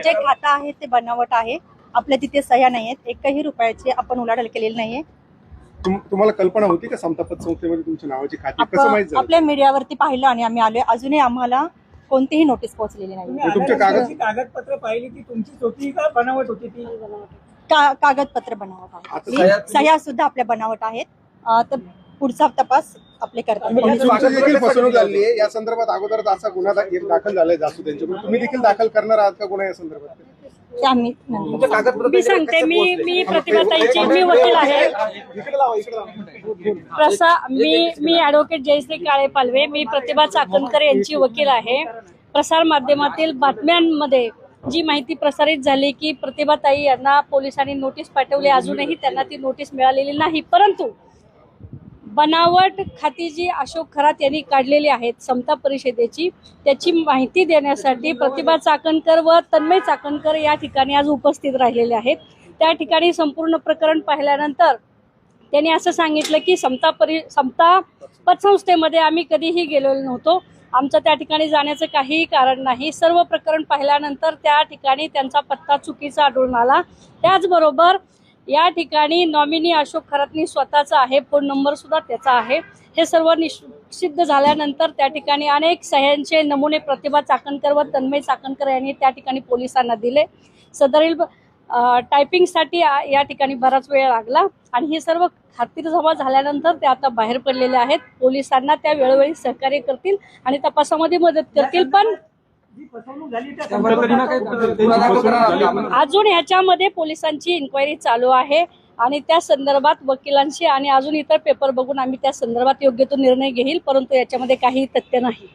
जे खातं आहे ते बनावट आहे. आपल्या तिथे सह्या नाही आहेत. एकही रुपयाची आपण उलाढाल केलेली नाहीये. तुम्हाला कल्पना होती का समता पतसंस्थेमध्ये तुमच्या नावाची खाती कसं माहित झालं? आपल्या मीडियावरती पाहिलं आणि आम्ही आलोय. अजूनही आम्हाला कोणतीही नोटीस पोहोचलेली नाही. तुमच्या कागदपत्र पाहिली ती तुमचीच होती का बनावट होती ती? कागदपत्र बनावट आहेत. सह्या सुद्धा आपल्या बनावट आहेत. तर पुढचा तपास आपले करतात. तुमची देखील फसवणूक झाली आहे या संदर्भात अगोदरच असा गुन्हा दाखल झालाय जासूद यांच्याकडून. तुम्ही देखील दाखल करणार आहात का गुन्हा या संदर्भात? आम्ही मी सांगते, मी प्रतिभाताईची मी वकील आहे. मी ॲडव्होकेट जयश्री काळे पालवे, मी प्रतिभा चाकणकर यांची वकील आहे. प्रसार माध्यमातील बातम्यांमध्ये जी माहिती प्रसारित झाली की प्रतिभाताई यांना पोलिसांनी नोटीस पाठवली, अजूनही त्यांना ती नोटीस मिळालेली नाही. परंतु बनावट खाती जी अशोक खरात यांनी काढलेली आहेत समता परिषदेची, त्याची माहिती देण्यासाठी प्रतिभा चाकणकर व तन्मय चाकणकर या ठिकाणी आज उपस्थित राहिलेले आहेत. त्या ठिकाणी संपूर्ण प्रकरण पाहिल्यानंतर त्यांनी असं सांगितलं की समता पतसंस्थेमध्ये आम्ही कधीही गेलेलो नव्हतो. आमचं त्या ठिकाणी जाण्याचं काहीही कारण नाही. सर्व प्रकरण पाहिल्यानंतर त्या ठिकाणी त्यांचा पत्ता चुकीचा आढळून आला. त्याचबरोबर या ठिकाणी नॉमिनी अशोक खरातनी स्वतःचा आहे, फोन नंबर सुद्धा त्याचा आहे. हे सर्व सिद्ध झाल्यानंतर त्या ठिकाणी अनेक सह्यांचे नमुने प्रतिभा चाकणकर व तन्मय चाकणकर यांनी त्या ठिकाणी पोलिसांना दिले. सदरील टायपिंगसाठी या ठिकाणी बराच वेळ लागला आणि हे सर्व खात्रीजमा झाल्यानंतर ते आता बाहेर पडलेले आहेत. पोलिसांना त्या वेळोवेळी सहकार्य करतील आणि तपासामध्ये मदत करतील. पण अजून ह्याच्यामध्ये पोलिसांची इन्क्वायरी चालू आहे आणि त्या संदर्भात वकिलांशी आणि अजून इतर पेपर बघून आम्ही त्या संदर्भात योग्य तो निर्णय घेईल. परंतु याच्यामध्ये काही तथ्य नाही.